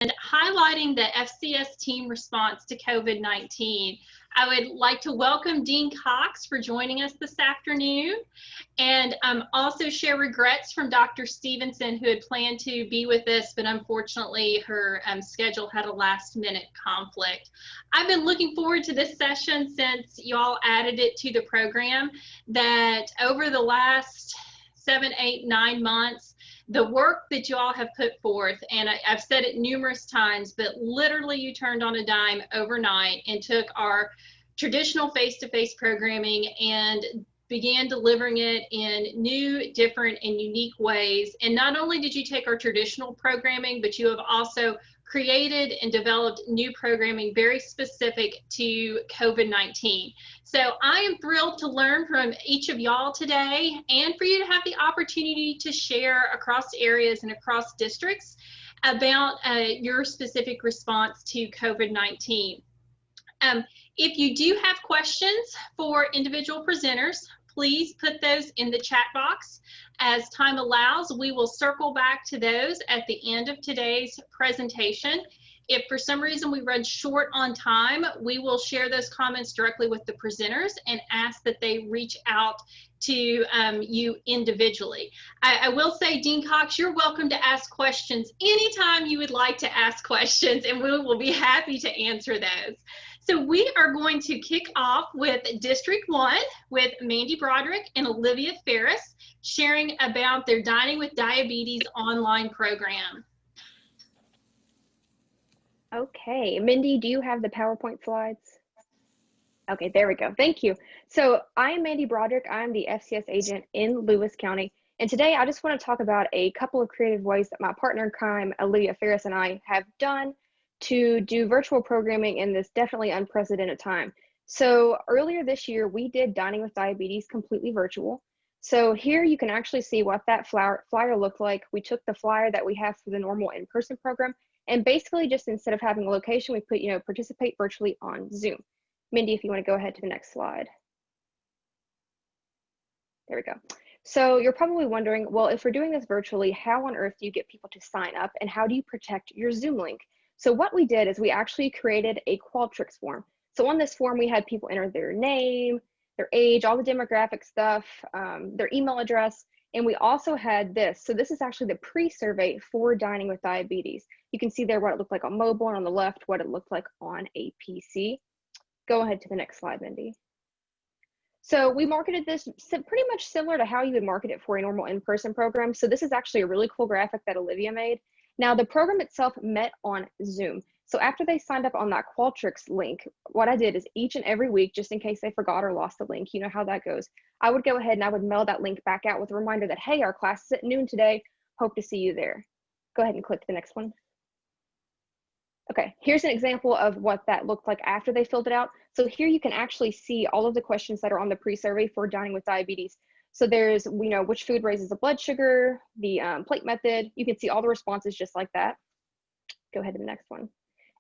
and highlighting the FCS team response to COVID-19. I would like to welcome Dean Cox for joining us this afternoon, and also share regrets from Dr. Stevenson, who had planned to be with us, but unfortunately her schedule had a last-minute conflict. I've been looking forward to this session since y'all added it to the program, that over the last 7, 8, 9 months, the work that you all have put forth, and I've said it numerous times, but literally you turned on a dime overnight and took our traditional face-to-face programming and began delivering it in new, different, and unique ways. And not only did you take our traditional programming, but you have also created and developed new programming very specific to COVID-19. So I am thrilled to learn from each of y'all today, and for you to have the opportunity to share across areas and across districts about your specific response to COVID-19. If you do have questions for individual presenters, please put those in the chat box. As time allows, we will circle back to those at the end of today's presentation. If for some reason we run short on time, we will share those comments directly with the presenters and ask that they reach out to you individually. I will say, Dean Cox, you're welcome to ask questions anytime you would like to ask questions, and we will be happy to answer those. So we are going to kick off with District 1 with Mandy Broderick and Olivia Ferris sharing about their Dining with Diabetes online program. Okay, Mindy, do you have the PowerPoint slides? Okay, there we go. Thank you. So I am Mandy Broderick. I'm the FCS agent in Lewis County. And today I just want to talk about a couple of creative ways that my partner in crime, Olivia Ferris, and I have done to do virtual programming in this definitely unprecedented time. So earlier this year, we did Dining with Diabetes completely virtual. So here you can actually see what that flyer looked like. We took the flyer that we have for the normal in-person program, and basically just instead of having a location, we put, participate virtually on Zoom. Mindy, if you want to go ahead to the next slide. There we go. So you're probably wondering, well, if we're doing this virtually, how on earth do you get people to sign up, and how do you protect your Zoom link? So what we did is we actually created a Qualtrics form. So on this form, we had people enter their name, their age, all the demographic stuff, their email address, and we also had this. So this is actually the pre-survey for Dining with Diabetes. You can see there what it looked like on mobile, and on the left, what it looked like on a PC. Go ahead to the next slide, Mindy. So we marketed this pretty much similar to how you would market it for a normal in-person program. So this is actually a really cool graphic that Olivia made. Now the program itself met on Zoom. So after they signed up on that Qualtrics link, what I did is each and every week, just in case they forgot or lost the link, you know how that goes, I would go ahead and I would mail that link back out with a reminder that, hey, our class is at noon today. Hope to see you there. Go ahead and click the next one. Okay, here's an example of what that looked like after they filled it out. So here you can actually see all of the questions that are on the pre-survey for Dining with Diabetes. So there's, which food raises the blood sugar, the plate method. You can see all the responses just like that. Go ahead to the next one.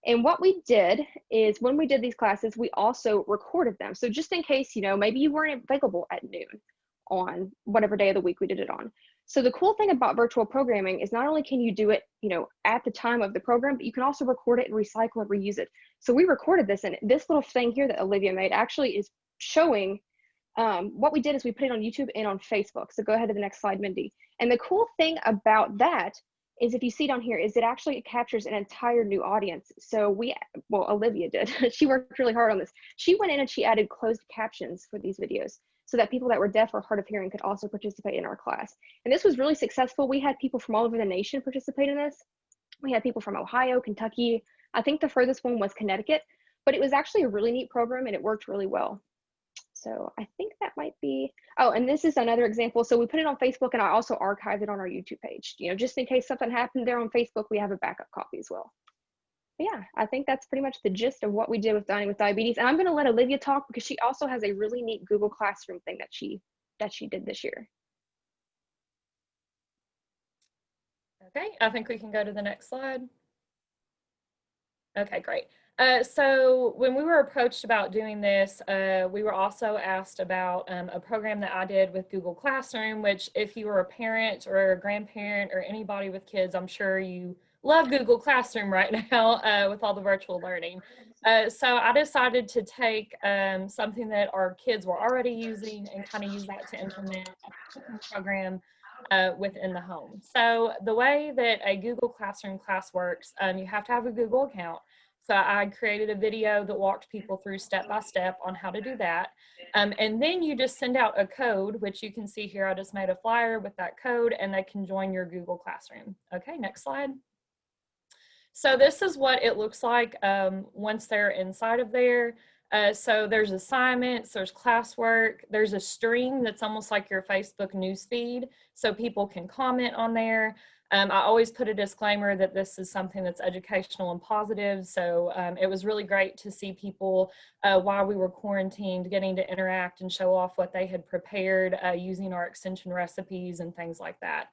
And what we did is when we did these classes, we also recorded them. So just in case, maybe you weren't available at noon on whatever day of the week we did it on. So the cool thing about virtual programming is not only can you do it, at the time of the program, but you can also record it and recycle and reuse it. So we recorded this, and this little thing here that Olivia made actually is showing what we did is we put it on YouTube and on Facebook. So go ahead to the next slide, Mindy. And the cool thing about that is if you see down here is it actually captures an entire new audience. So Olivia did. She worked really hard on this. She went in and she added closed captions for these videos so that people that were deaf or hard of hearing could also participate in our class. And this was really successful. We had people from all over the nation participate in this. We had people from Ohio, Kentucky. I think the furthest one was Connecticut, but it was actually a really neat program and it worked really well. So I think that might be, oh, and this is another example. So we put it on Facebook and I also archived it on our YouTube page, just in case something happened there on Facebook, we have a backup copy as well. But yeah, I think that's pretty much the gist of what we did with Dining with Diabetes. And I'm going to let Olivia talk because she also has a really neat Google Classroom thing that she did this year. Okay, I think we can go to the next slide. Okay, great. So when we were approached about doing this, we were also asked about a program that I did with Google Classroom, which if you were a parent or a grandparent or anybody with kids, I'm sure you love Google Classroom right now with all the virtual learning. So I decided to take something that our kids were already using and kind of use that to implement a cooking program within the home. So the way that a Google Classroom class works, you have to have a Google account. So I created a video that walked people through step by step on how to do that. And then you just send out a code, which you can see here. I just made a flyer with that code and they can join your Google Classroom. Okay, next slide. So this is what it looks like once they're inside of there. So there's assignments, there's classwork, there's a stream that's almost like your Facebook news feed, so people can comment on there. I always put a disclaimer that this is something that's educational and positive, so it was really great to see people while we were quarantined getting to interact and show off what they had prepared using our extension recipes and things like that.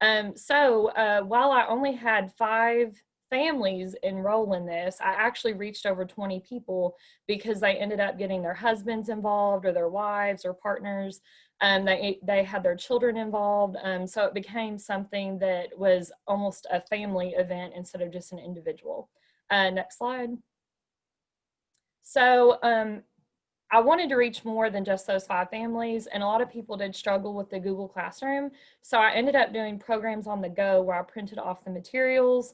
While I only had 5 families enroll in this, I actually reached over 20 people because they ended up getting their husbands involved or their wives or partners. They had their children involved. So it became something that was almost a family event instead of just an individual. Next slide. So I wanted to reach more than just those 5 families, and a lot of people did struggle with the Google Classroom. So I ended up doing programs on the go where I printed off the materials.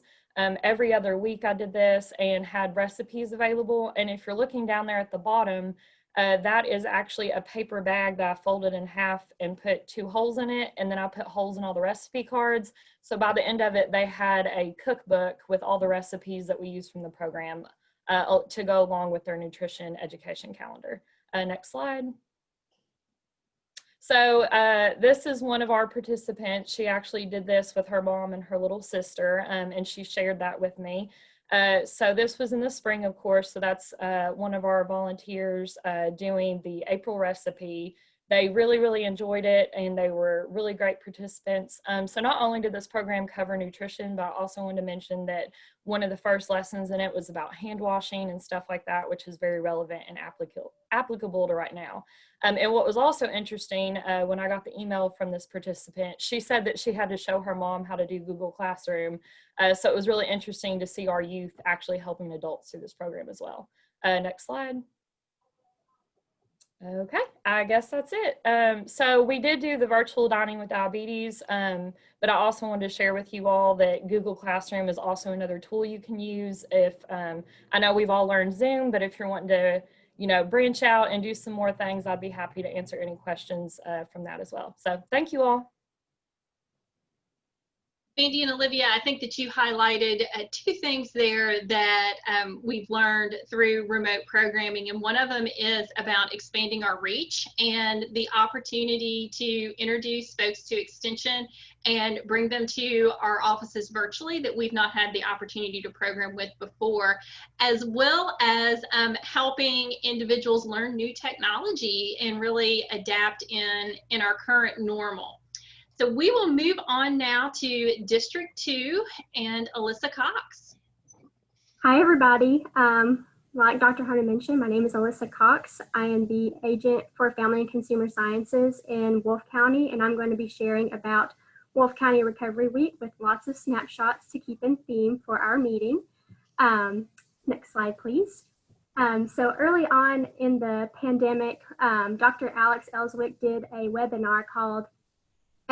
Every other week I did this and had recipes available. And if you're looking down there at the bottom, that is actually a paper bag that I folded in half and put 2 holes in it. And then I put holes in all the recipe cards. So by the end of it, they had a cookbook with all the recipes that we used from the program to go along with their nutrition education calendar. Next slide. So this is one of our participants. She actually did this with her mom and her little sister, and she shared that with me. So this was in the spring, of course, so that's one of our volunteers doing the April recipe. They really enjoyed it, and they were really great participants. So not only did this program cover nutrition, but I also wanted to mention that one of the first lessons in it was about hand washing and stuff like that, which is very relevant and applicable to right now. And what was also interesting, when I got the email from this participant, she said that she had to show her mom how to do Google Classroom. So it was really interesting to see our youth actually helping adults through this program as well. Next slide. Okay, I guess that's it. So we did do the virtual dining with diabetes, but I also wanted to share with you all that Google Classroom is also another tool you can use. If I know we've all learned Zoom, but if you're wanting to, branch out and do some more things, I'd be happy to answer any questions from that as well. So thank you all. Andy and Olivia, I think that you highlighted 2 things there that we've learned through remote programming, and one of them is about expanding our reach and the opportunity to introduce folks to Extension and bring them to our offices virtually that we've not had the opportunity to program with before, as well as helping individuals learn new technology and really adapt in our current normal. So we will move on now to District 2 and Alyssa Cox. Hi, everybody. Like Dr. Hunter mentioned, my name is Alyssa Cox. I am the agent for Family and Consumer Sciences in Wolfe County, and I'm going to be sharing about Wolfe County Recovery Week with lots of snapshots to keep in theme for our meeting. Next slide, please. So early on in the pandemic, Dr. Alex Ellswick did a webinar called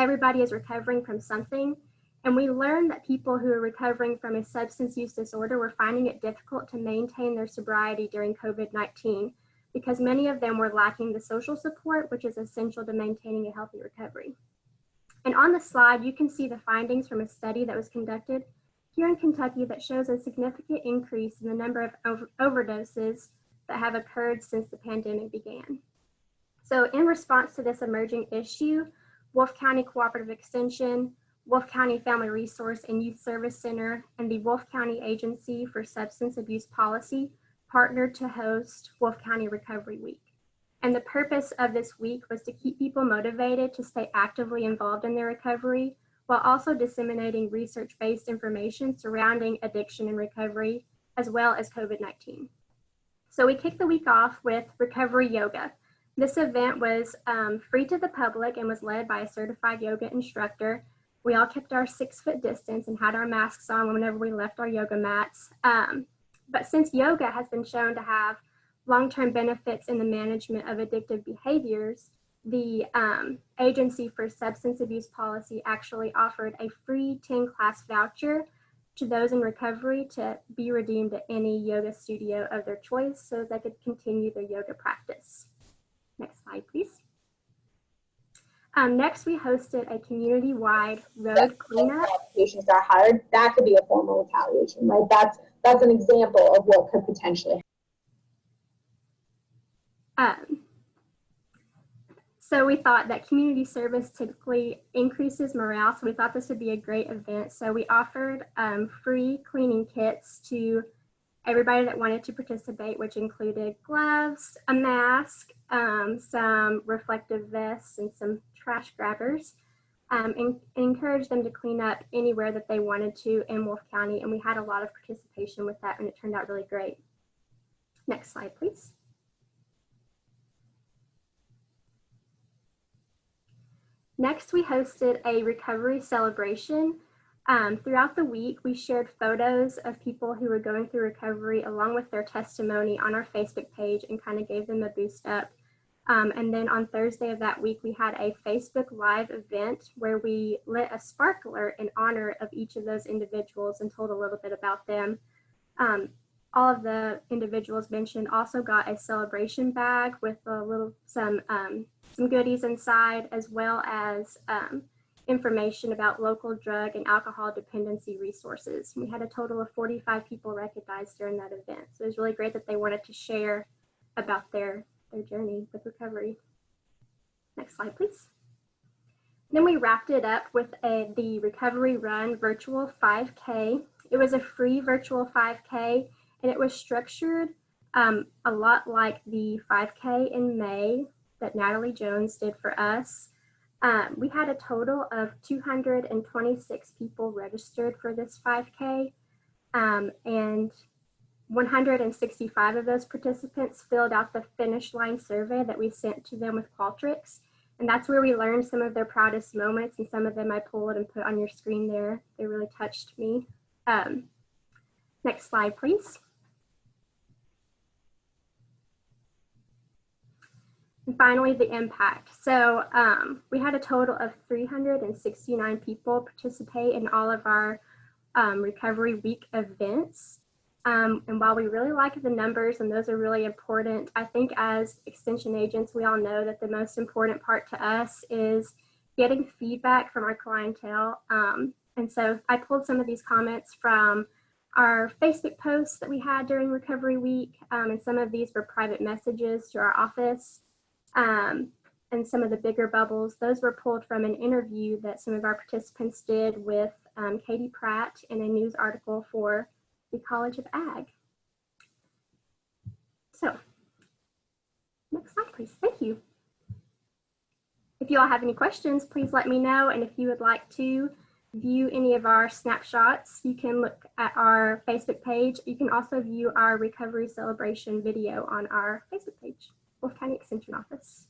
Everybody is Recovering from Something. And we learned that people who are recovering from a substance use disorder were finding it difficult to maintain their sobriety during COVID-19 because many of them were lacking the social support, which is essential to maintaining a healthy recovery. And on the slide, you can see the findings from a study that was conducted here in Kentucky that shows a significant increase in the number of overdoses that have occurred since the pandemic began. So in response to this emerging issue, Wolfe County Cooperative Extension, Wolfe County Family Resource and Youth Service Center, and the Wolfe County Agency for Substance Abuse Policy partnered to host Wolfe County Recovery Week. And the purpose of this week was to keep people motivated to stay actively involved in their recovery, while also disseminating research-based information surrounding addiction and recovery, as well as COVID-19. So we kicked the week off with Recovery Yoga. This event was free to the public and was led by a certified yoga instructor. We all kept our 6-foot distance and had our masks on whenever we left our yoga mats. But since yoga has been shown to have long-term benefits in the management of addictive behaviors, the Agency for Substance Abuse Policy actually offered a free 10-class voucher to those in recovery to be redeemed at any yoga studio of their choice so they could continue their yoga practice. Next slide, please. Next, we hosted a community-wide road cleanup. Patients are hired, that could be a form of retaliation, right? That's an example of what could potentially happen. So we thought that community service typically increases morale, so we thought this would be a great event. So we offered free cleaning kits to everybody that wanted to participate, which included gloves, a mask, some reflective vests, and some trash grabbers, and encouraged them to clean up anywhere that they wanted to in Wolfe County. And we had a lot of participation with that, and it turned out really great. Next slide, please. Next, we hosted a recovery celebration. Throughout the week, we shared photos of people who were going through recovery along with their testimony on our Facebook page and kind of gave them a boost up. And then on Thursday of that week, we had a Facebook Live event where we lit a sparkler in honor of each of those individuals and told a little bit about them. All of the individuals mentioned also got a celebration bag with some goodies inside, as well as information about local drug and alcohol dependency resources. We had a total of 45 people recognized during that event. So it was really great that they wanted to share about their journey with recovery. Next slide, please. Then we wrapped it up with the Recovery Run virtual 5K. It was a free virtual 5K, and it was structured a lot like the 5K in May that Natalie Jones did for us. We had a total of 226 people registered for this 5K, and 165 of those participants filled out the finish line survey that we sent to them with Qualtrics. And that's where we learned some of their proudest moments, and some of them I pulled and put on your screen there. They really touched me. Next slide, please. And finally, the impact. So we had a total of 369 people participate in all of our Recovery Week events. And while we really like the numbers, and those are really important, I think as extension agents, we all know that the most important part to us is getting feedback from our clientele. And so I pulled some of these comments from our Facebook posts that we had during Recovery Week, and some of these were private messages to our office. And some of the bigger bubbles, those were pulled from an interview that some of our participants did with Katie Pratt in a news article for the College of Ag. So, next slide, please. Thank you. If you all have any questions, please let me know. And if you would like to view any of our snapshots, you can look at our Facebook page. You can also view our recovery celebration video on our Facebook page, Wolfe County Extension Office.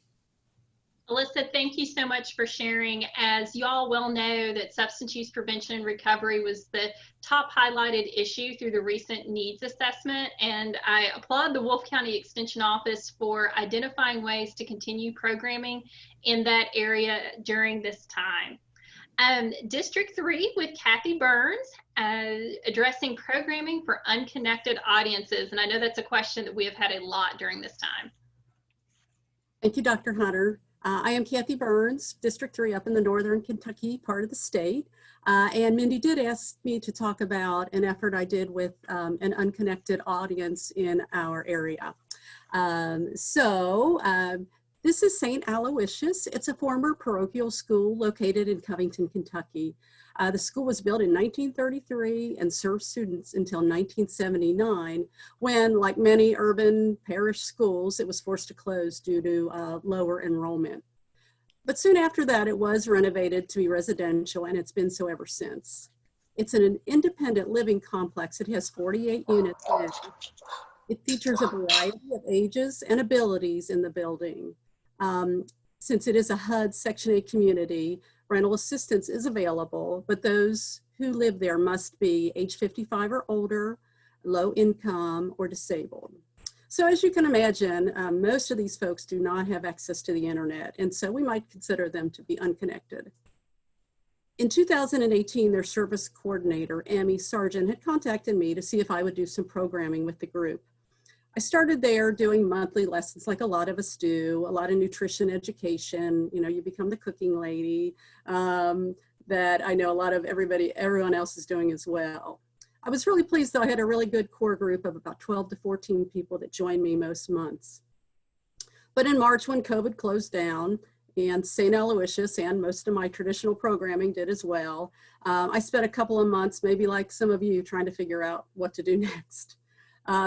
Alyssa, thank you so much for sharing. As you all well know, that substance use prevention and recovery was the top highlighted issue through the recent needs assessment. And I applaud the Wolfe County Extension Office for identifying ways to continue programming in that area during this time. District 3 with Kathy Burns, addressing programming for unconnected audiences. And I know that's a question that we have had a lot during this time. Thank you, Dr. Hunter. I am Kathy Burns, District 3 up in the northern Kentucky part of the state. And Mindy did ask me to talk about an effort I did with an unconnected audience in our area. This is St. Aloysius. It's a former parochial school located in Covington, Kentucky. The school was built in 1933 and served students until 1979, when, like many urban parish schools, it was forced to close due to lower enrollment. But soon after that, it was renovated to be residential, and it's been so ever since. It's an independent living complex. It has 48 units in it. It features a variety of ages and abilities in the building. Since it is a HUD Section 8 community, rental assistance is available, but those who live there must be age 55 or older, low income, or disabled. So as you can imagine, most of these folks do not have access to the internet, and so we might consider them to be unconnected. In 2018, their service coordinator, Amy Sargent, had contacted me to see if I would do some programming with the group. I started there doing monthly lessons like a lot of us do, a lot of nutrition education. You know, you become the cooking lady that I know a lot of everyone else is doing as well. I was really pleased that I had a really good core group of about 12 to 14 people that joined me most months. But in March, when COVID closed down, and St. Aloysius and most of my traditional programming did as well, I spent a couple of months, maybe like some of you, trying to figure out what to do next.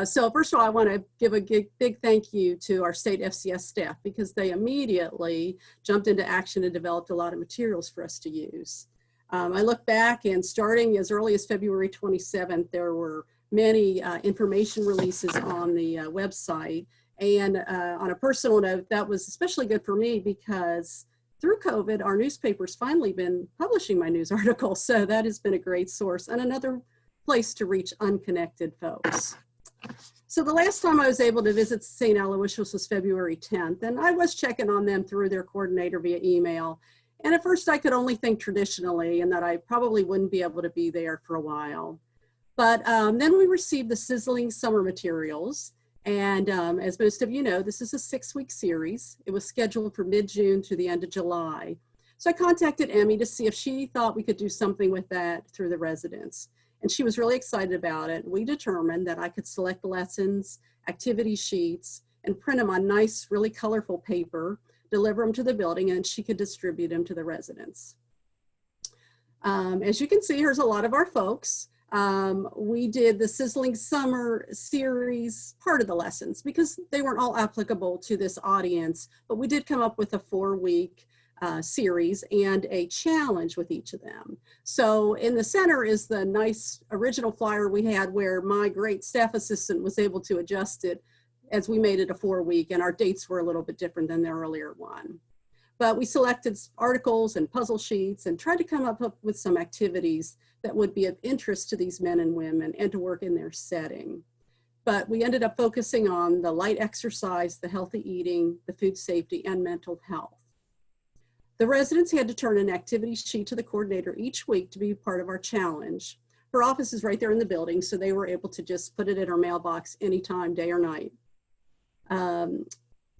So first of all, I want to give a big thank you to our state FCS staff, because they immediately jumped into action and developed a lot of materials for us to use. I look back, and starting as early as February 27th, there were many information releases on the website. And on a personal note, that was especially good for me because through COVID, our newspaper's finally been publishing my news articles. So that has been a great source and another place to reach unconnected folks. So the last time I was able to visit St. Aloysius was February 10th, and I was checking on them through their coordinator via email. And at first I could only think traditionally and that I probably wouldn't be able to be there for a while. But then we received the sizzling summer materials. And as most of you know, this is a 6-week series. It was scheduled for mid-June to the end of July. So I contacted Emmy to see if she thought we could do something with that through the residents. And she was really excited about it. We determined that I could select the lessons, activity sheets, and print them on nice, really colorful paper, deliver them to the building, and she could distribute them to the residents. As you can see, here's a lot of our folks. We did the Sizzling Summer series part of the lessons because they weren't all applicable to this audience, but we did come up with a 4-week series and a challenge with each of them. So in the center is the nice original flyer we had where my great staff assistant was able to adjust it as we made it a 4-week, and our dates were a little bit different than the earlier one. But we selected articles and puzzle sheets and tried to come up with some activities that would be of interest to these men and women and to work in their setting. But we ended up focusing on the light exercise, the healthy eating, the food safety, and mental health. The residents had to turn an activity sheet to the coordinator each week to be part of our challenge. Her office is right there in the building, so they were able to just put it in her mailbox anytime, day or night.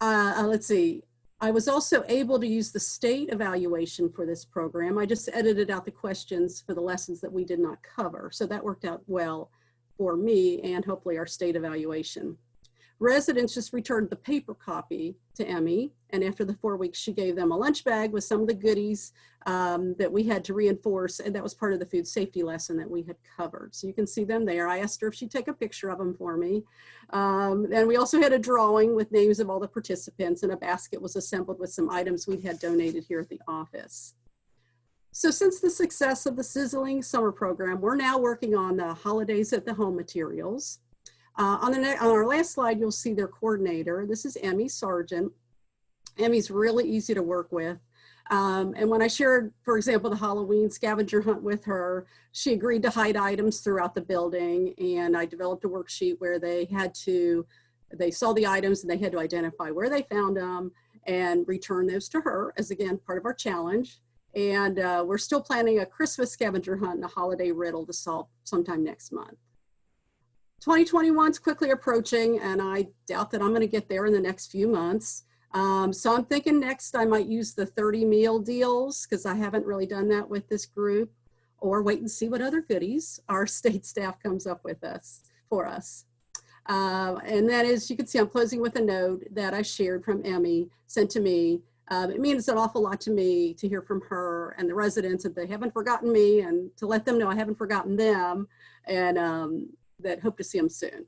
Let's see. I was also able to use the state evaluation for this program. I just edited out the questions for the lessons that we did not cover. So that worked out well for me and hopefully our state evaluation. Residents just returned the paper copy to Emmy, and after the 4 weeks, she gave them a lunch bag with some of the goodies that we had to reinforce, and that was part of the food safety lesson that we had covered. So you can see them there. I asked her if she'd take a picture of them for me. And we also had a drawing with names of all the participants, and a basket was assembled with some items we had donated here at the office. So since the success of the Sizzling Summer Program, we're now working on the Holidays at the Home materials. On our last slide, you'll see their coordinator. This is Emmy Sargent. Emmy's really easy to work with. And when I shared, for example, the Halloween scavenger hunt with her, she agreed to hide items throughout the building. And I developed a worksheet where they saw the items and they had to identify where they found them and return those to her as, again, part of our challenge. And we're still planning a Christmas scavenger hunt and a holiday riddle to solve sometime next month. 2021 is quickly approaching, and I doubt that I'm going to get there in the next few months. So I'm thinking next I might use the 30 meal deals because I haven't really done that with this group, or wait and see what other goodies our state staff comes up with for us. And then, as you can see, I'm closing with a note that I shared from Emmy, sent to me. It means an awful lot to me to hear from her and the residents that they haven't forgotten me, and to let them know I haven't forgotten them, and that hope to see them soon.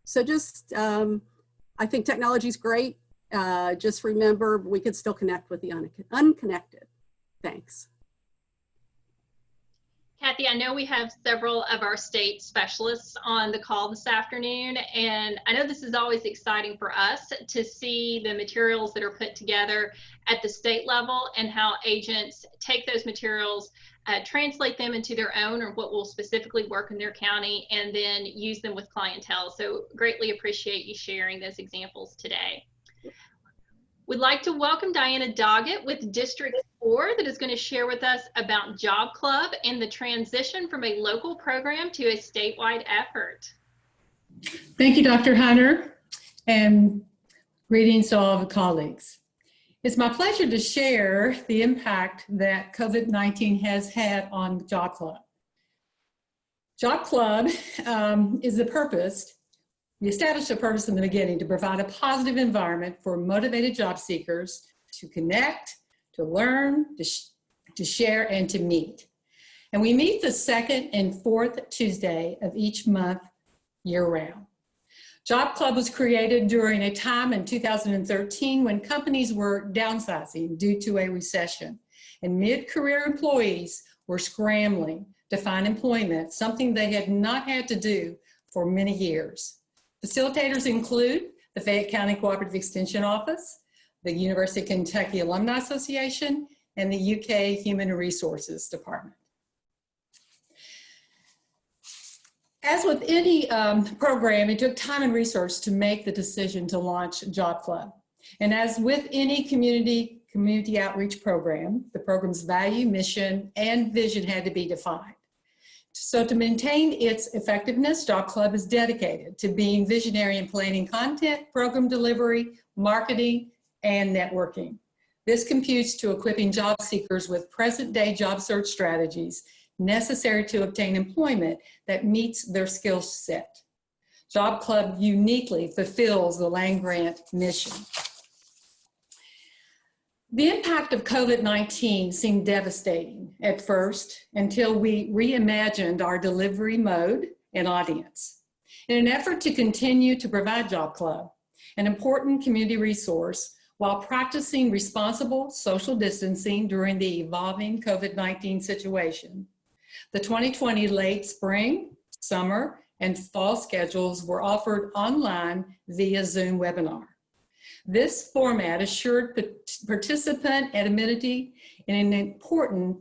So just, I think technology is great. Just remember, we can still connect with the unconnected. Thanks. Kathy, I know we have several of our state specialists on the call this afternoon, and I know this is always exciting for us to see the materials that are put together at the state level and how agents take those materials, translate them into their own or what will specifically work in their county, and then use them with clientele. So greatly appreciate you sharing those examples today. We'd like to welcome Diana Doggett with District 4 that is going to share with us about Job Club and the transition from a local program to a statewide effort. Thank you, Dr. Hunter, and greetings to all of the colleagues. It's my pleasure to share the impact that COVID-19 has had on Job Club. Job Club is the purpose. We established a purpose in the beginning to provide a positive environment for motivated job seekers to connect, to learn, to share, and to meet. And we meet the second and fourth Tuesday of each month year-round. Job Club was created during a time in 2013 when companies were downsizing due to a recession, and mid-career employees were scrambling to find employment, something they had not had to do for many years. Facilitators include the Fayette County Cooperative Extension Office, the University of Kentucky Alumni Association, and the UK Human Resources Department. As with any program, it took time and research to make the decision to launch Job Club. And as with any community outreach program, the program's value, mission, and vision had to be defined. So to maintain its effectiveness, Job Club is dedicated to being visionary in planning content, program delivery, marketing, and networking. This computes to equipping job seekers with present-day job search strategies necessary to obtain employment that meets their skill set. Job Club uniquely fulfills the land-grant mission. The impact of COVID-19 seemed devastating at first until we reimagined our delivery mode and audience. In an effort to continue to provide Job Club, an important community resource, while practicing responsible social distancing during the evolving COVID-19 situation, the 2020 late spring, summer, and fall schedules were offered online via Zoom webinar. This format assured participant anonymity in an important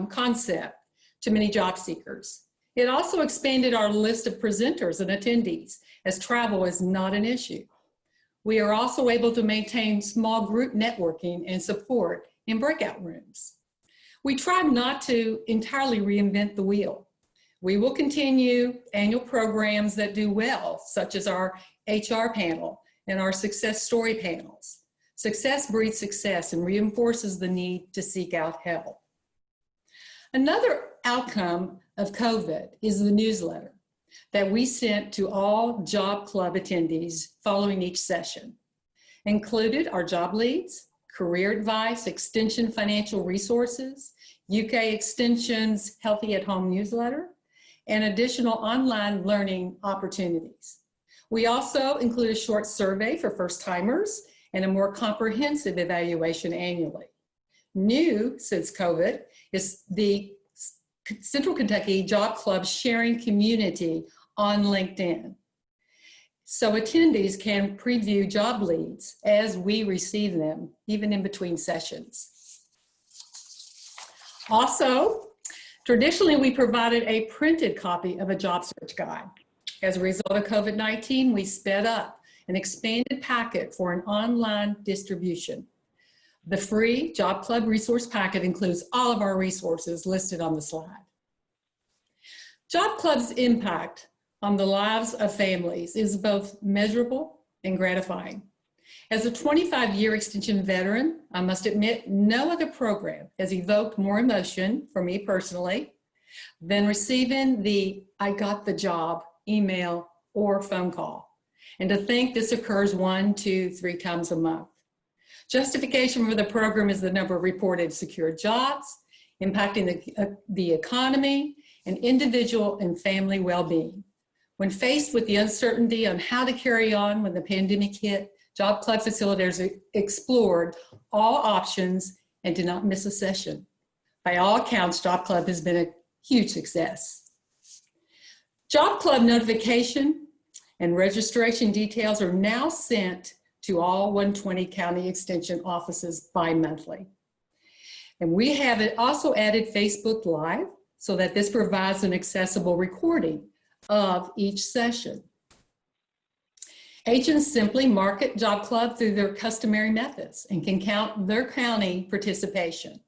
concept to many job seekers. It also expanded our list of presenters and attendees, as travel is not an issue. We are also able to maintain small group networking and support in breakout rooms. We tried not to entirely reinvent the wheel. We will continue annual programs that do well, such as our HR panel and our success story panels. Success breeds success and reinforces the need to seek out help. Another outcome of COVID is the newsletter that we sent to all Job Club attendees following each session. Included our job leads, career advice, Extension financial resources, UK Extension's Healthy at Home newsletter, and additional online learning opportunities. We also include a short survey for first-timers and a more comprehensive evaluation annually. New since COVID is the Central Kentucky Job Club sharing community on LinkedIn. So attendees can preview job leads as we receive them, even in between sessions. Also, traditionally we provided a printed copy of a job search guide. As a result of COVID-19, we sped up an expanded packet for an online distribution. The free Job Club resource packet includes all of our resources listed on the slide. Job Club's impact on the lives of families is both measurable and gratifying. As a 25-year Extension veteran, I must admit no other program has evoked more emotion for me personally than receiving the "I got the job" email or phone call. And to think this occurs 1, 2, 3 times a month. Justification for the program is the number of reported secure jobs, impacting the economy and individual and family well-being. When faced with the uncertainty on how to carry on when the pandemic hit, Job Club facilitators explored all options and did not miss a session. By all accounts, Job Club has been a huge success. Job Club notification and registration details are now sent to all 120 county extension offices bi-monthly. And we have also added Facebook Live so that this provides an accessible recording of each session. Agents simply market Job Club through their customary methods and can count their county participation.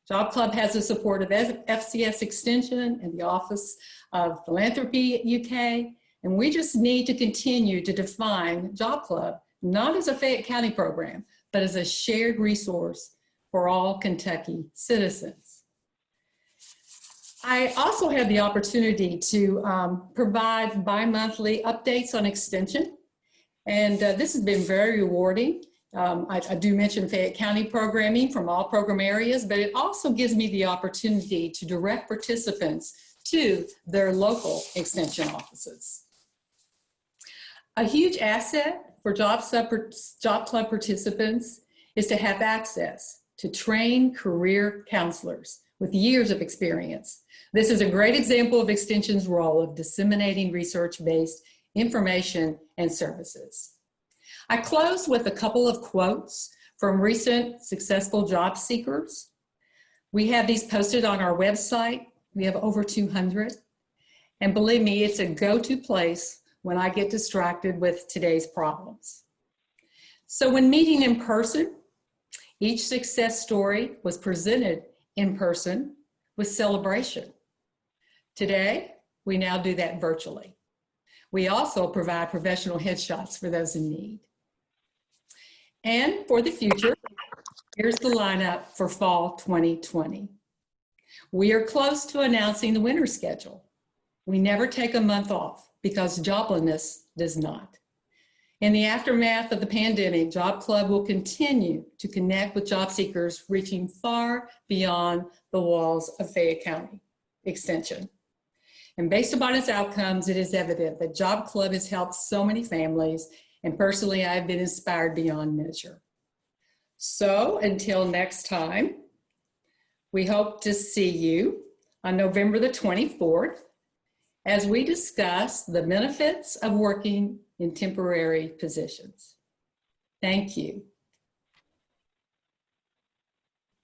Job Club has the support of FCS Extension and the Office of Philanthropy UK, and we just need to continue to define Job Club not as a Fayette County program, but as a shared resource for all Kentucky citizens. I also had the opportunity to provide bi-monthly updates on Extension, and this has been very rewarding. I do mention Fayette County programming from all program areas, but it also gives me the opportunity to direct participants to their local extension offices. A huge asset for Job Club participants is to have access to trained career counselors with years of experience. This is a great example of Extension's role of disseminating research-based information and services. I close with a couple of quotes from recent successful job seekers. We have these posted on our website. We have over 200. And believe me, it's a go-to place when I get distracted with today's problems. So when meeting in person, each success story was presented in person with celebration. Today, we now do that virtually. We also provide professional headshots for those in need. And for the future, here's the lineup for fall 2020. We are close to announcing the winter schedule. We never take a month off because joblessness does not. In the aftermath of the pandemic, Job Club will continue to connect with job seekers reaching far beyond the walls of Fayette County Extension. And based upon its outcomes, it is evident that Job Club has helped so many families, and personally, I've been inspired beyond measure. So until next time, we hope to see you on November the 24th as we discuss the benefits of working in temporary positions. Thank you.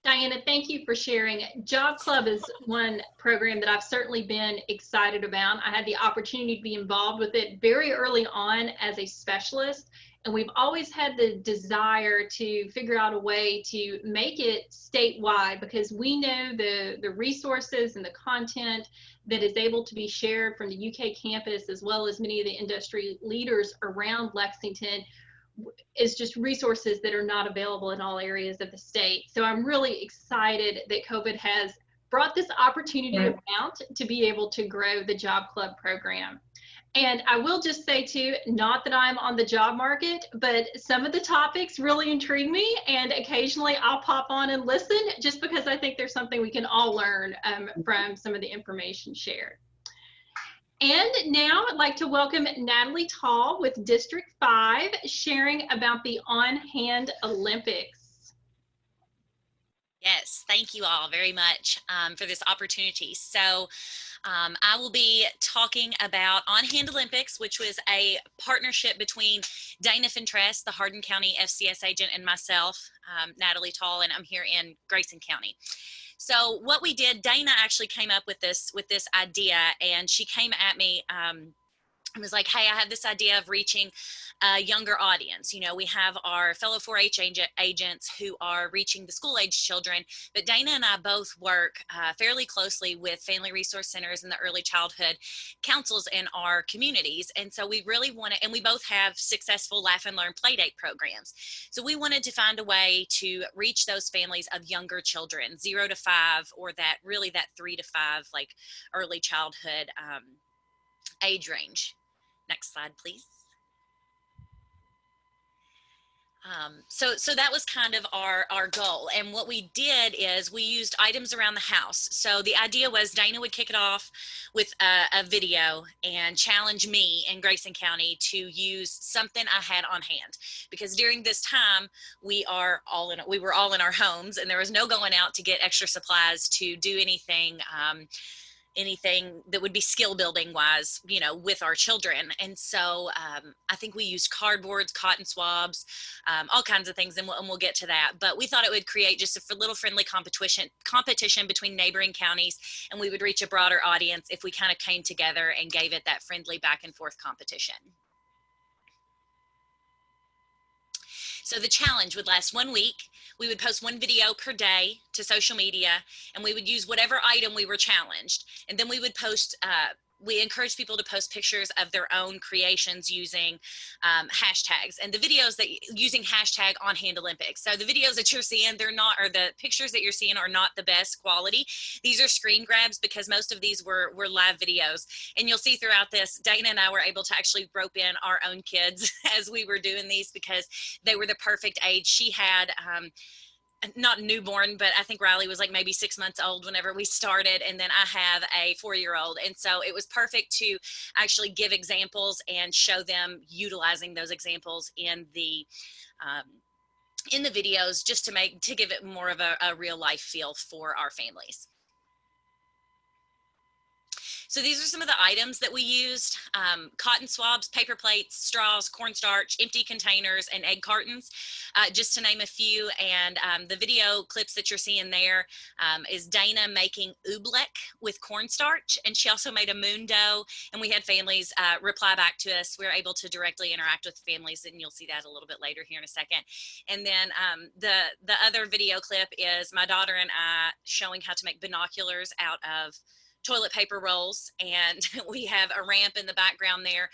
Diana, thank you for sharing. Job Club is one program that I've certainly been excited about. I had the opportunity to be involved with it very early on as a specialist, and we've always had the desire to figure out a way to make it statewide because we know the resources and the content that is able to be shared from the UK campus as well as many of the industry leaders around Lexington is just resources that are not available in all areas of the state. So I'm really excited that COVID has brought this opportunity around to be able to grow the Job Club program. And I will just say too, not that I'm on the job market, but some of the topics really intrigue me, and occasionally I'll pop on and listen just because I think there's something we can all learn from some of the information shared. And now I'd like to welcome Natalie Tall with District 5, sharing about the On Hand Olympics. Yes, thank you all very much for this opportunity. So I will be talking about On Hand Olympics, which was a partnership between Dana Fentress, the Hardin County FCS agent, and myself, Natalie Tall, and I'm here in Grayson County. So what we did, Dana actually came up with this idea, and she came at me and was like, hey, I have this idea of reaching a younger audience. You know, we have our fellow 4-H agents who are reaching the school-age children, but Dana and I both work fairly closely with family resource centers and the early childhood councils in our communities. And so we really want to, and we both have successful Laugh and Learn Playdate programs. So we wanted to find a way to reach those families of younger children, 0 to 5, or that 3 to 5, like early childhood age range. Next slide, please. So that was kind of our goal. And what we did is we used items around the house. So the idea was Dana would kick it off with a video and challenge me in Grayson County to use something I had on hand. Because during this time, we were all in our homes, and there was no going out to get extra supplies to do anything anything that would be skill building wise, you know, with our children. And so I think we used cardboards, cotton swabs, all kinds of things, and we'll get to that. But we thought it would create just a little friendly competition between neighboring counties, and we would reach a broader audience if we kind of came together and gave it that friendly back and forth competition. So the challenge would last 1 week. We would post 1 video per day to social media, and we would use whatever item we were challenged. And then we would post, we encourage people to post pictures of their own creations using hashtags, and the videos that using hashtag on Hand Olympics. So the videos that you're seeing, they're not, or the pictures that you're seeing are not the best quality. These are screen grabs because most of these were live videos. And you'll see throughout this, Dana and I were able to actually rope in our own kids as we were doing these because they were the perfect age. She had, not newborn, but I think Riley was like maybe 6 months old whenever we started. And then I have a 4-year-old. And so it was perfect to actually give examples and show them utilizing those examples in the videos, just to give it more of a real life feel for our families. So these are some of the items that we used: cotton swabs, paper plates, straws, cornstarch, empty containers, and egg cartons, just to name a few. And the video clips that you're seeing there is Dana making oobleck with cornstarch, and she also made a moon dough, and we had families reply back to us. We were able to directly interact with families, and you'll see that a little bit later here in a second. And then the other video clip is my daughter and I showing how to make binoculars out of toilet paper rolls, and we have a ramp in the background there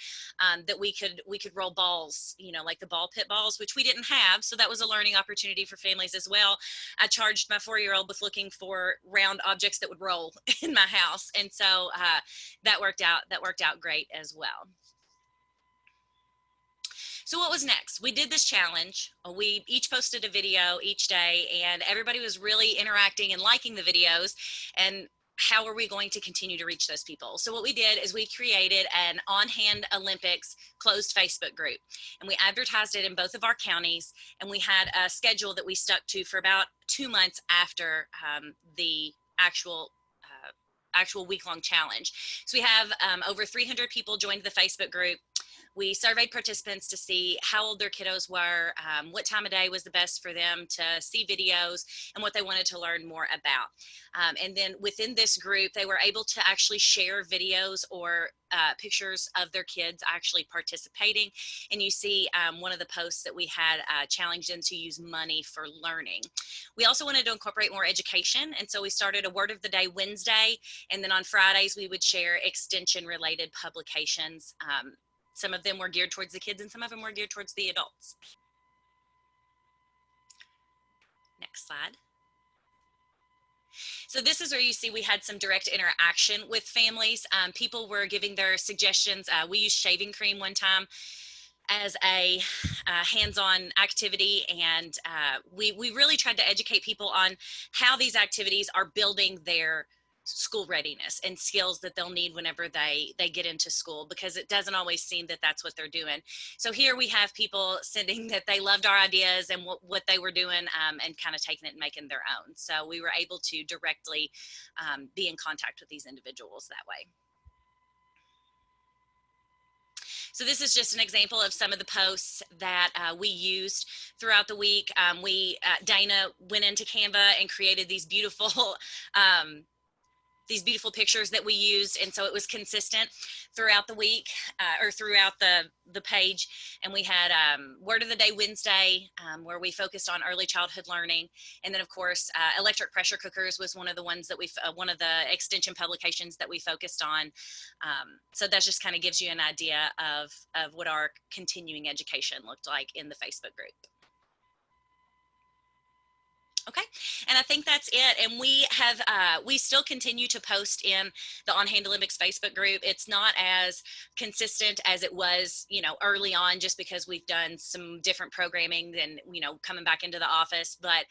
that we could roll balls, you know, like the ball pit balls, which we didn't have. So that was a learning opportunity for families as well. I charged my 4-year-old with looking for round objects that would roll in my house, and so that worked out great as well. So what was next? We did this challenge. We each posted a video each day, and everybody was really interacting and liking the videos. And how are we going to continue to reach those people? So what we did is we created an On Hand Olympics closed Facebook group, and we advertised it in both of our counties, and we had a schedule that we stuck to for about 2 months after the actual week-long challenge. So we have over 300 people joined the Facebook group. We surveyed participants to see how old their kiddos were, what time of day was the best for them to see videos, and what they wanted to learn more about. And then within this group, they were able to actually share videos or pictures of their kids actually participating. And you see one of the posts that we had challenged them to use money for learning. We also wanted to incorporate more education, and so we started a Word of the Day Wednesday, and then on Fridays we would share extension related publications. Some of them were geared towards the kids, and some of them were geared towards the adults. Next slide. So this is where you see we had some direct interaction with families. People were giving their suggestions. We used shaving cream one time as a hands-on activity, and we really tried to educate people on how these activities are building their school readiness and skills that they'll need whenever they get into school, because it doesn't always seem that that's what they're doing. So here we have people sending that they loved our ideas and what they were doing, and kind of taking it and making their own. So we were able to directly be in contact with these individuals that way. So this is just an example of some of the posts that we used throughout the week. Dana went into Canva and created these beautiful pictures that we used, and so it was consistent throughout the week, or throughout the page. And we had Word of the Day Wednesday, where we focused on early childhood learning, and then of course electric pressure cookers was one of the ones that one of the extension publications that we focused on. So that just kind of gives you an idea of what our continuing education looked like in the Facebook group. Okay, and I think that's it. And we still continue to post in the On Hand Olympics Facebook group. It's not as consistent as it was, you know, early on, just because we've done some different programming than, you know, coming back into the office. But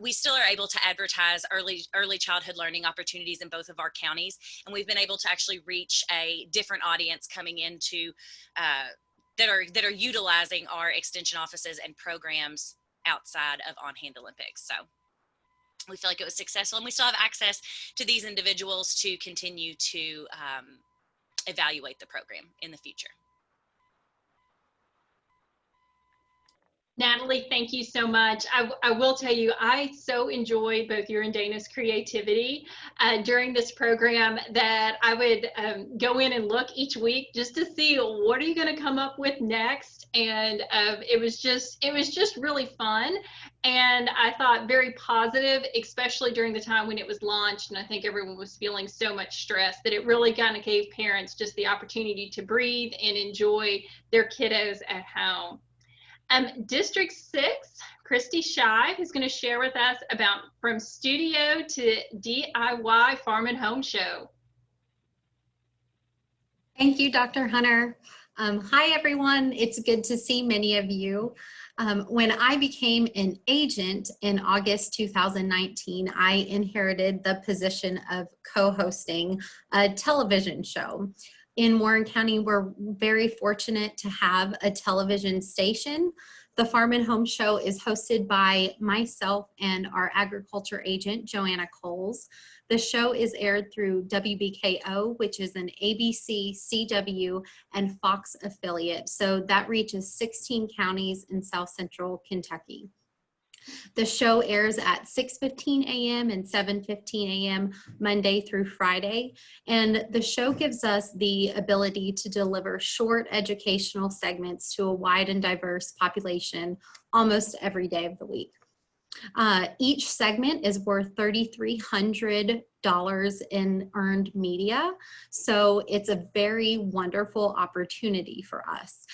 we still are able to advertise early childhood learning opportunities in both of our counties, and we've been able to actually reach a different audience coming into that are utilizing our extension offices and programs outside of On Hand Olympics. So we feel like it was successful, and we still have access to these individuals to continue to evaluate the program in the future. Natalie, thank you so much. I will tell you, I so enjoyed both your and Dana's creativity during this program that I would go in and look each week just to see what are you going to come up with next. And it was just really fun. And I thought very positive, especially during the time when it was launched. And I think everyone was feeling so much stress that it really kind of gave parents just the opportunity to breathe and enjoy their kiddos at home. District 6, Christy Shive is going to share with us about From Studio to DIY Farm and Home Show. Thank you, Dr. Hunter. Hi, everyone. It's good to see many of you. When I became an agent in August 2019, I inherited the position of co-hosting a television show. In Warren County, we're very fortunate to have a television station. The Farm and Home Show is hosted by myself and our agriculture agent, Joanna Coles. The show is aired through WBKO, which is an ABC, CW, and Fox affiliate. So that reaches 16 counties in South Central Kentucky. The show airs at 6:15 a.m. and 7:15 a.m. Monday through Friday, and the show gives us the ability to deliver short educational segments to a wide and diverse population almost every day of the week. Each segment is worth $3,300 in earned media, so it's a very wonderful opportunity for us.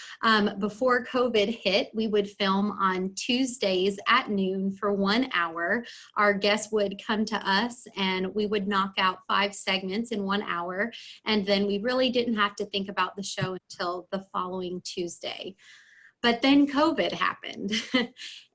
Before COVID hit, we would film on Tuesdays at noon for 1 hour. Our guests would come to us and we would knock out 5 segments in 1 hour, and then we really didn't have to think about the show until the following Tuesday. But then COVID happened.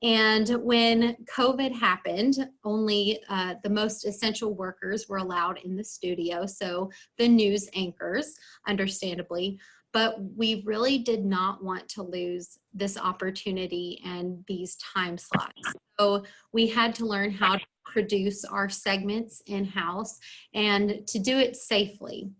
And when COVID happened, only the most essential workers were allowed in the studio. So the news anchors, understandably, but we really did not want to lose this opportunity and these time slots. So we had to learn how to produce our segments in-house and to do it safely.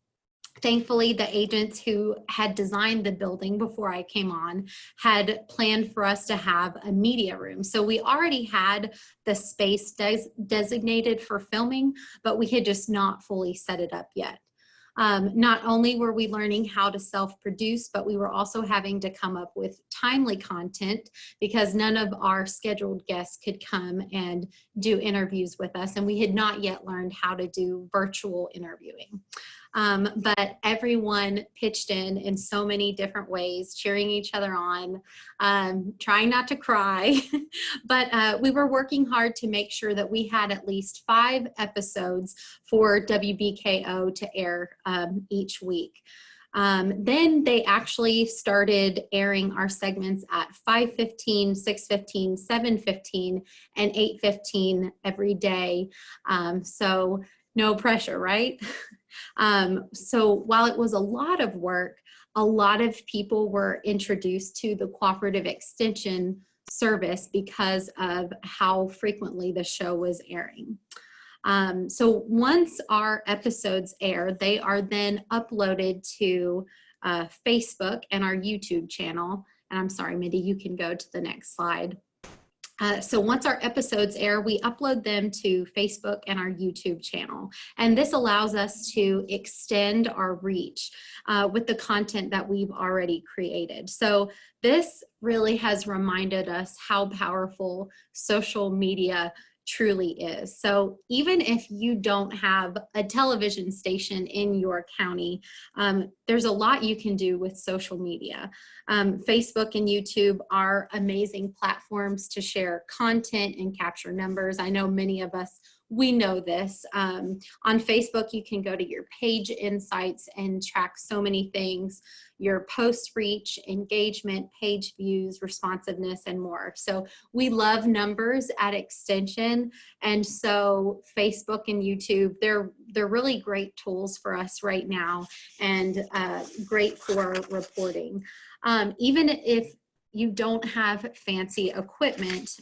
Thankfully, the agents who had designed the building before I came on had planned for us to have a media room. So we already had the space designated for filming, but we had just not fully set it up yet. Not only were we learning how to self-produce, but we were also having to come up with timely content because none of our scheduled guests could come and do interviews with us, and we had not yet learned how to do virtual interviewing. But everyone pitched in so many different ways, cheering each other on, trying not to cry. But we were working hard to make sure that we had at least 5 episodes for WBKO to air each week. Then they actually started airing our segments at 5:15, 6:15, 7:15, and 8:15 every day. So no pressure, right? So while it was a lot of work, a lot of people were introduced to the cooperative extension service because of how frequently the show was airing. So once our episodes air, they are then uploaded to Facebook and our YouTube channel. And I'm sorry, Mindy, you can go to the next slide. So once our episodes air, we upload them to Facebook and our YouTube channel. And this allows us to extend our reach with the content that we've already created. So this really has reminded us how powerful social media truly is. So even if you don't have a television station in your county, there's a lot you can do with social media. Facebook and YouTube are amazing platforms to share content and capture numbers. I know many of us, we know this. On Facebook, you can go to your page insights and track so many things, your post reach, engagement, page views, responsiveness, and more. So we love numbers at Extension. And so Facebook and YouTube, they're really great tools for us right now and great for reporting. Even if you don't have fancy equipment,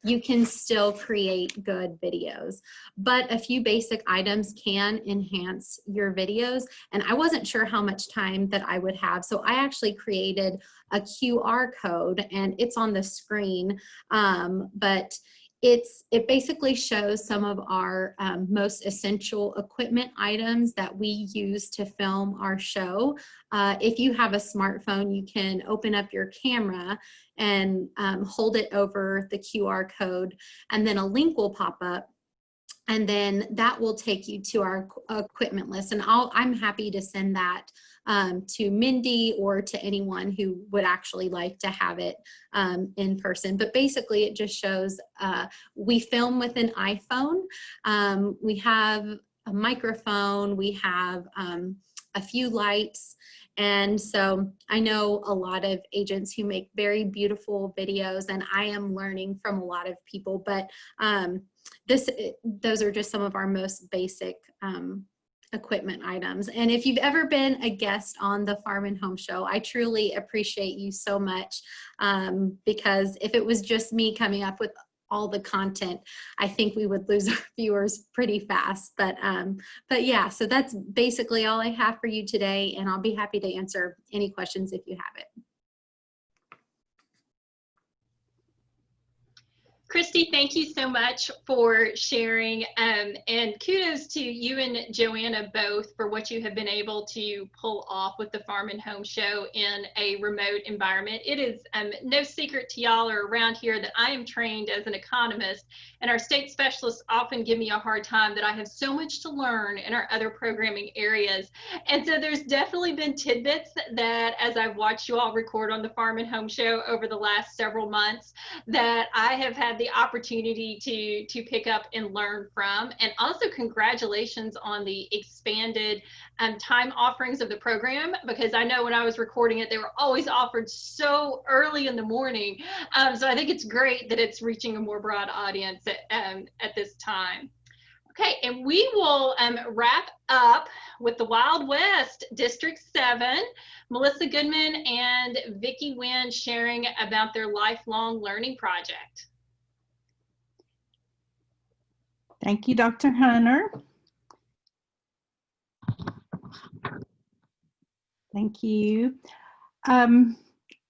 you can still create good videos. But a few basic items can enhance your videos. And I wasn't sure how much time that I would have. So I actually created a QR code, and it's on the screen. But it basically shows some of our most essential equipment items that we use to film our show. If you have a smartphone, you can open up your camera and hold it over the QR code, and then a link will pop up. And then that will take you to our equipment list. And I'm happy to send that to Mindy or to anyone who would actually like to have it in person. But basically it just shows we film with an iPhone. We have a microphone, we have a few lights. And so I know a lot of agents who make very beautiful videos, and I am learning from a lot of people, but those are just some of our most basic equipment items. And if you've ever been a guest on the Farm and Home Show, I truly appreciate you so much, because if it was just me coming up with all the content, I think we would lose our viewers pretty fast. But yeah, so that's basically all I have for you today, and I'll be happy to answer any questions if you have it. Christy, thank you so much for sharing, and kudos to you and Joanna both for what you have been able to pull off with the Farm and Home Show in a remote environment. It is no secret to y'all or around here that I am trained as an economist, and our state specialists often give me a hard time that I have so much to learn in our other programming areas. And so there's definitely been tidbits that, as I've watched you all record on the Farm and Home Show over the last several months, that I have had the opportunity to pick up and learn from. And also congratulations on the expanded time offerings of the program, because I know when I was recording it, they were always offered so early in the morning. So I think it's great that it's reaching a more broad audience at this time. Okay, and we will wrap up with the Wild West, District 7, Melissa Goodman and Vicki Wynn sharing about their lifelong learning project. Thank you, Dr. Hunter. Thank you.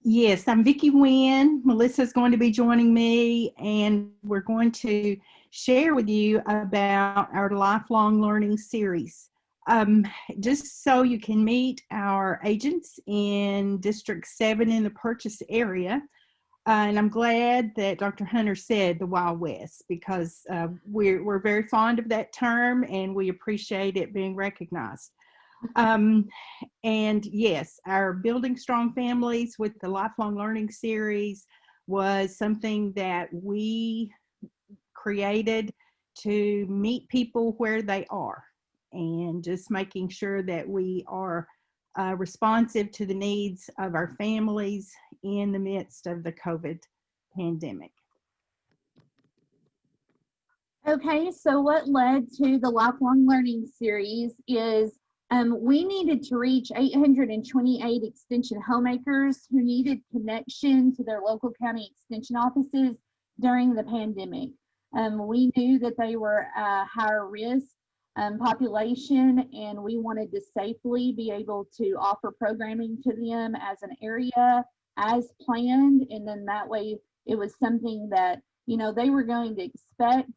Yes, I'm Vicki Wynn. Melissa's going to be joining me, and we're going to share with you about our lifelong learning series. Just so you can meet our agents in District 7 in the Purchase area. And I'm glad that Dr. Hunter said the Wild West, because we're very fond of that term, and we appreciate it being recognized. And yes, our Building Strong Families with the Lifelong Learning Series was something that we created to meet people where they are, and just making sure that we are responsive to the needs of our families in the midst of the COVID pandemic. Okay, so what led to the Lifelong Learning Series is we needed to reach 828 extension homemakers who needed connection to their local county extension offices during the pandemic. We knew that they were a higher risk population, and we wanted to safely be able to offer programming to them as an area as planned, and then that way it was something that, you know, they were going to expect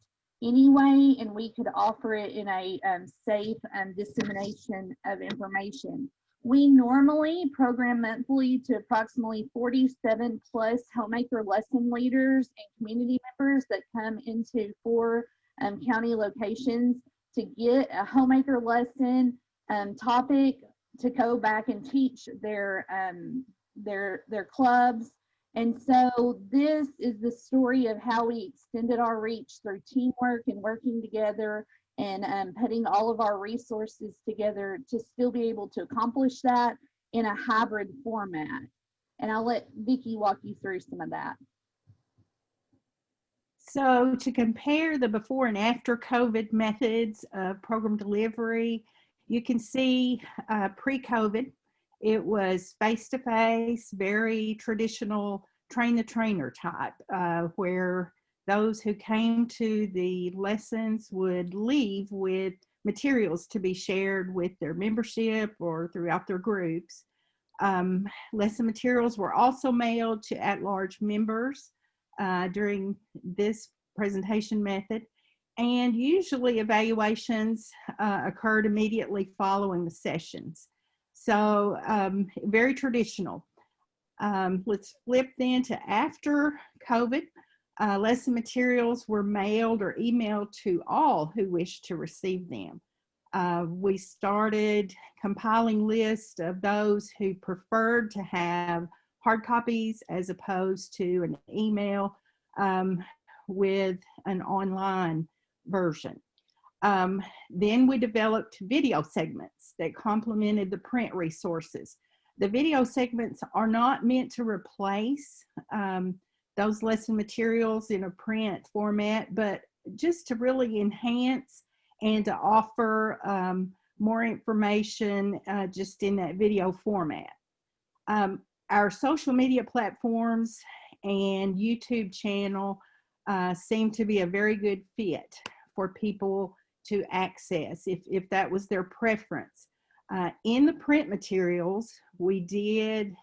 anyway, and we could offer it in a safe dissemination of information. We normally program monthly to approximately 47 plus homemaker lesson leaders and community members that come into 4 county locations to get a homemaker lesson topic to go back and teach their clubs. And so this is the story of how we extended our reach through teamwork and working together, and putting all of our resources together to still be able to accomplish that in a hybrid format. And I'll let Vicki walk you through some of that. So to compare the before and after COVID methods of program delivery, you can see pre-COVID, it was face-to-face, very traditional train-the-trainer type, where those who came to the lessons would leave with materials to be shared with their membership or throughout their groups. Lesson materials were also mailed to at-large members during this presentation method, and usually evaluations occurred immediately following the sessions. So very traditional. Let's flip then to after COVID. Lesson materials were mailed or emailed to all who wished to receive them. We started compiling lists of those who preferred to have hard copies as opposed to an email with an online version. Then we developed video segments that complemented the print resources. The video segments are not meant to replace those lesson materials in a print format, but just to really enhance and to offer more information just in that video format. Our social media platforms and YouTube channel seem to be a very good fit for people to access if that was their preference. In the print materials, we did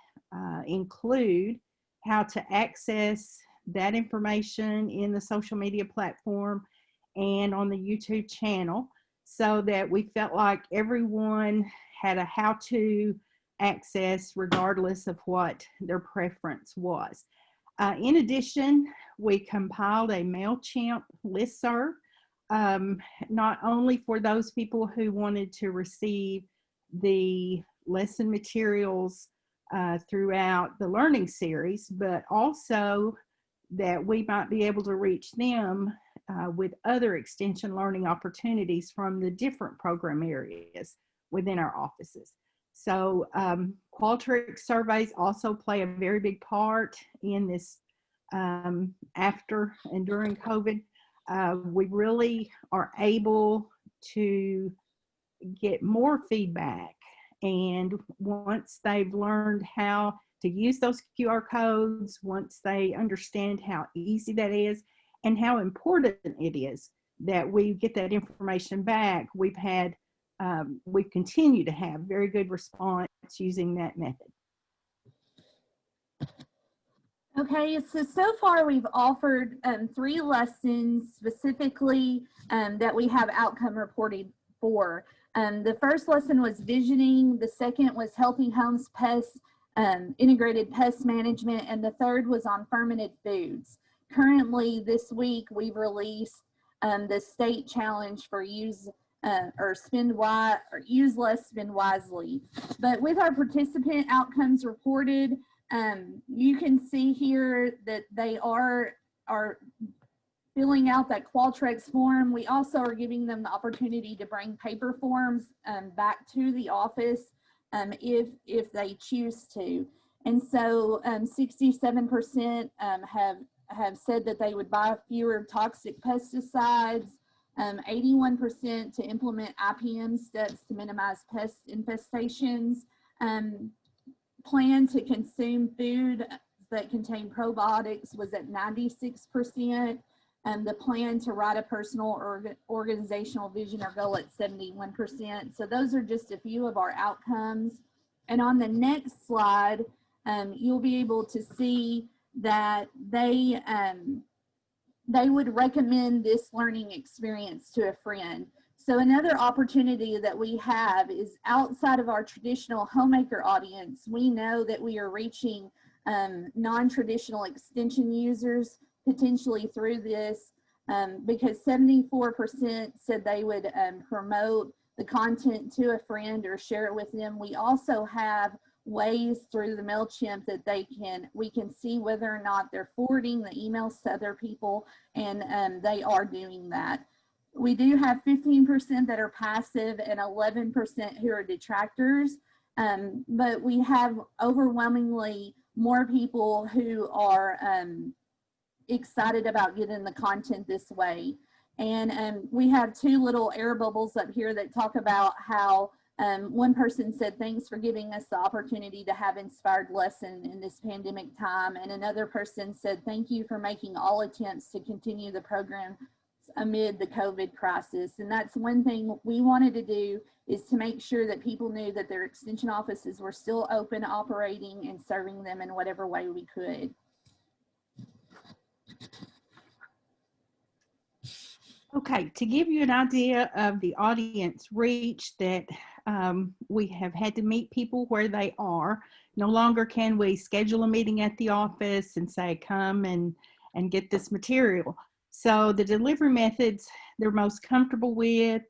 include how to access that information in the social media platform and on the YouTube channel, so that we felt like everyone had a how-to access regardless of what their preference was. In addition, we compiled a MailChimp listserv, not only for those people who wanted to receive the lesson materials throughout the learning series, but also that we might be able to reach them with other extension learning opportunities from the different program areas within our offices. So Qualtrics surveys also play a very big part in this after and during COVID. We really are able to get more feedback, and once they've learned how to use those QR codes, once they understand how easy that is and how important it is that we get that information back, we've continued to have very good response using that method. Okay, so far we've offered 3 lessons specifically that we have outcome reported for. The first lesson was visioning, the second was healthy homes, pests, integrated pest management, and the third was on fermented foods. Currently this week we've released the state challenge for use less, spend wisely. But with our participant outcomes reported, you can see here that they are filling out that Qualtrics form. We also are giving them the opportunity to bring paper forms back to the office if they choose to. And so 67% have said that they would buy fewer toxic pesticides, 81% to implement IPM steps to minimize pest infestations, plan to consume food that contain probiotics was at 96%, the plan to write a personal or organizational vision or goal at 71%. So those are just a few of our outcomes. And on the next slide, you'll be able to see that they would recommend this learning experience to a friend. So another opportunity that we have is outside of our traditional homemaker audience. We know that we are reaching non-traditional extension users potentially through this because 74% said they would promote the content to a friend or share it with them. We also have ways through the MailChimp that we can see whether or not they're forwarding the emails to other people, and they are doing that. We do have 15% that are passive and 11% who are detractors, but we have overwhelmingly more people who are excited about getting the content this way. And we have 2 little air bubbles up here that talk about how One person said, thanks for giving us the opportunity to have inspired lesson in this pandemic time. And another person said, thank you for making all attempts to continue the program amid the COVID crisis. And that's one thing we wanted to do, is to make sure that people knew that their extension offices were still open, operating, and serving them in whatever way we could. Okay, to give you an idea of the audience reach, that we have had to meet people where they are. No longer can we schedule a meeting at the office and say, come and get this material. So the delivery methods they're most comfortable with,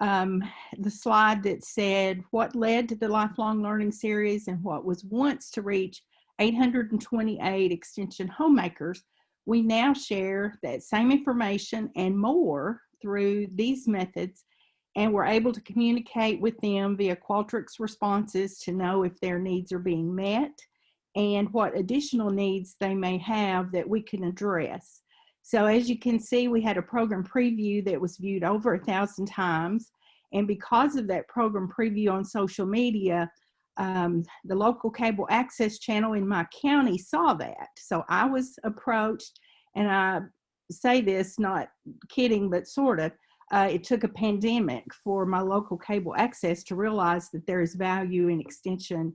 the slide that said what led to the Lifelong Learning Series and what was once to reach 828 extension homemakers, we now share that same information and more through these methods, and we're able to communicate with them via Qualtrics responses to know if their needs are being met and what additional needs they may have that we can address. So as you can see, we had a program preview that was viewed over 1,000 times, and because of that program preview on social media, the local cable access channel in my county saw that. So I was approached, and I say this not kidding, but sort of, it took a pandemic for my local cable access to realize that there is value in extension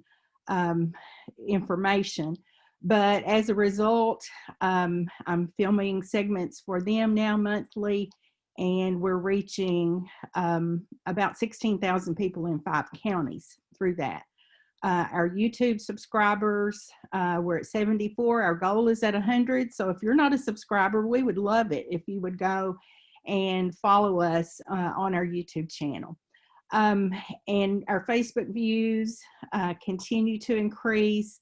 information. But as a result, I'm filming segments for them now monthly, and we're reaching about 16,000 people in 5 counties through that. Our YouTube subscribers, we're at 74. Our goal is at 100. So if you're not a subscriber, we would love it if you would go and follow us on our YouTube channel. And our Facebook views continue to increase.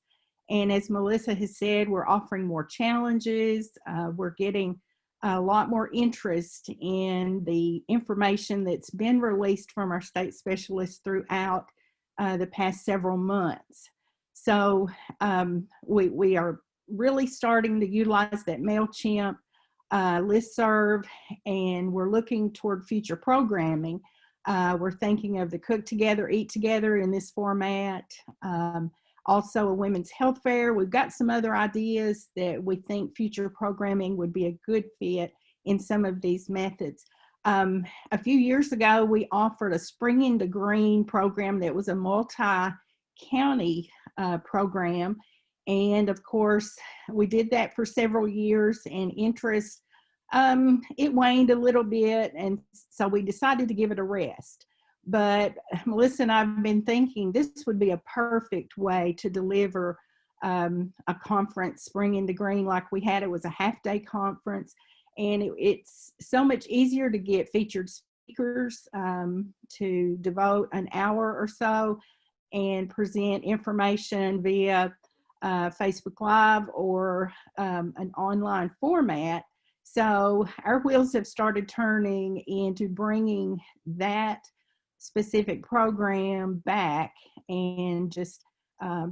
And as Melissa has said, we're offering more challenges. We're getting a lot more interest in the information that's been released from our state specialists throughout the past several months. So we are really starting to utilize that MailChimp listserv, and we're looking toward future programming. We're thinking of the Cook Together, Eat Together in this format. Also a women's health fair. We've got some other ideas that we think future programming would be a good fit in some of these methods. A few years ago, we offered a Spring into Green program that was a multi-county program. And of course, we did that for several years, and interest, it waned a little bit. And so we decided to give it a rest. But Melissa and I have been thinking this would be a perfect way to deliver a conference, Spring into Green, like we had. It was a half-day conference, and it's so much easier to get featured speakers to devote an hour or so and present information via Facebook Live or an online format. So our wheels have started turning into bringing that specific program back and just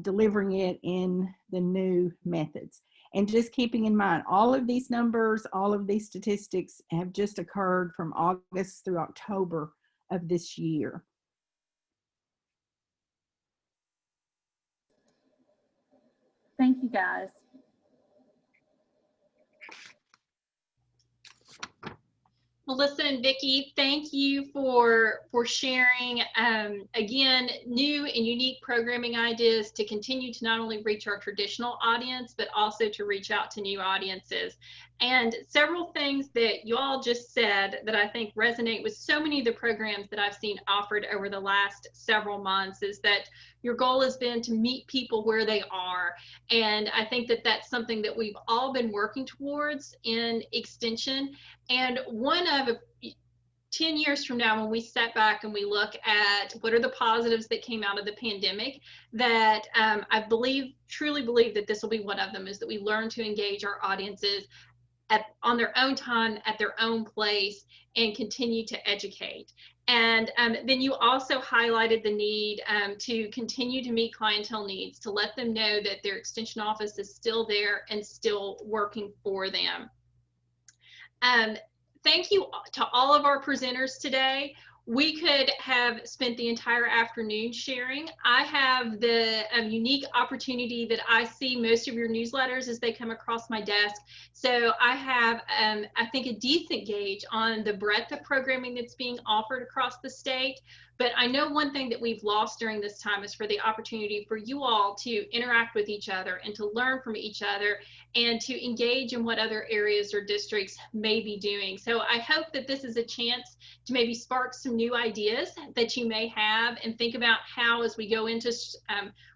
delivering it in the new methods. And just keeping in mind, all of these numbers, all of these statistics have just occurred from August through October of this year. Thank you, guys. Melissa and Vicki, thank you for sharing, again, new and unique programming ideas to continue to not only reach our traditional audience, but also to reach out to new audiences. And several things that you all just said that I think resonate with so many of the programs that I've seen offered over the last several months is that your goal has been to meet people where they are. And I think that that's something that we've all been working towards in Extension. And one of 10 years from now, when we step back and we look at what are the positives that came out of the pandemic, that I truly believe that this will be one of them, is that we learn to engage our audiences on their own time, at their own place, and continue to educate. And then you also highlighted the need to continue to meet clientele needs, to let them know that their extension office is still there and still working for them. Thank you to all of our presenters today. we could have spent the entire afternoon sharing. I have the unique opportunity that I see most of your newsletters as they come across my desk. So I have, I think, a decent gauge on the breadth of programming that's being offered across the state. But I know one thing that we've lost during this time is for the opportunity for you all to interact with each other and to learn from each other and to engage in what other areas or districts may be doing. So I hope that this is a chance to maybe spark some new ideas that you may have and think about how, as we go into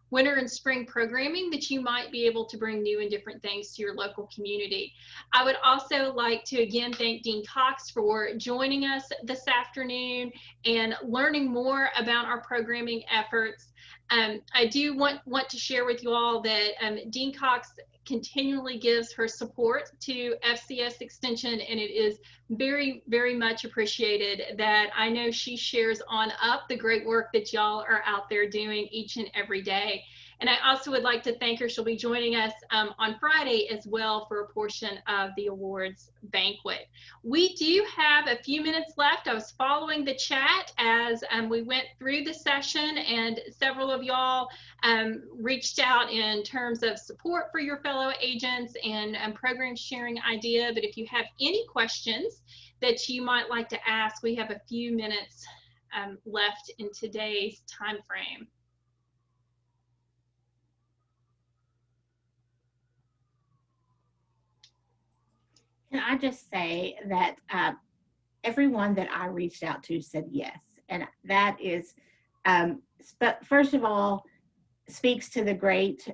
winter and spring programming, that you might be able to bring new and different things to your local community. I would also like to again thank Dean Cox for joining us this afternoon and learning more about our programming efforts. I do want to share with you all that Dean Cox continually gives her support to FCS Extension, and it is very, very much appreciated that I know she shares on up the great work that y'all are out there doing each and every day. And I also would like to thank her. She'll be joining us on Friday as well for a portion of the awards banquet. We do have a few minutes left. I was following the chat as we went through the session, and several of y'all reached out in terms of support for your fellow agents and program sharing idea. But if you have any questions that you might like to ask, we have a few minutes left in today's time frame. Can I just say that everyone that I reached out to said yes, and that is, but first of all, speaks to the great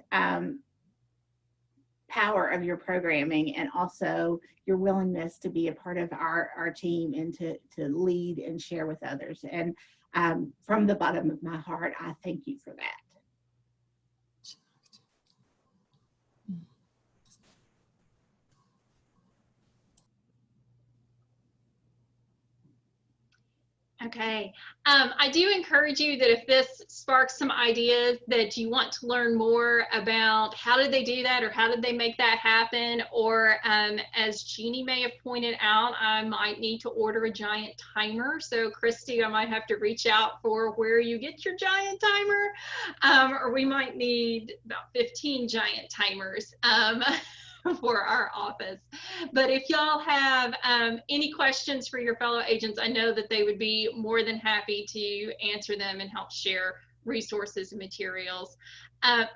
power of your programming and also your willingness to be a part of our team and to lead and share with others. And from the bottom of my heart, I thank you for that. Okay, I do encourage you that if this sparks some ideas that you want to learn more about how did they do that or how did they make that happen, or as Jeannie may have pointed out, I might need to order a giant timer. So Christy, I might have to reach out for where you get your giant timer, or we might need about 15 giant timers. For our office. But if y'all have any questions for your fellow agents, I know that they would be more than happy to answer them and help share resources and materials.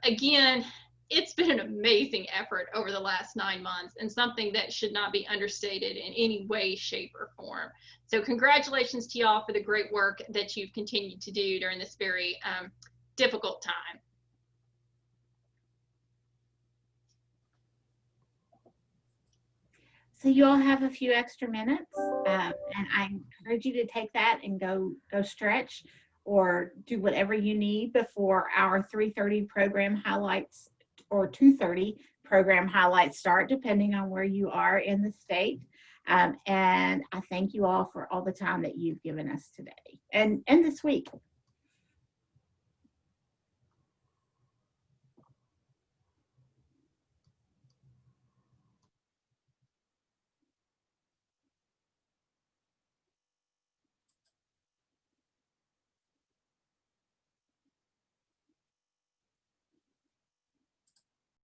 Again, it's been an amazing effort over the last 9 months and something that should not be understated in any way, shape, or form. So congratulations to y'all for the great work that you've continued to do during this very difficult time. So you all have a few extra minutes, and I encourage you to take that and go stretch or do whatever you need before our 3:30 program highlights or 2:30 program highlights start, depending on where you are in the state. And I thank you all for all the time that you've given us today and this week.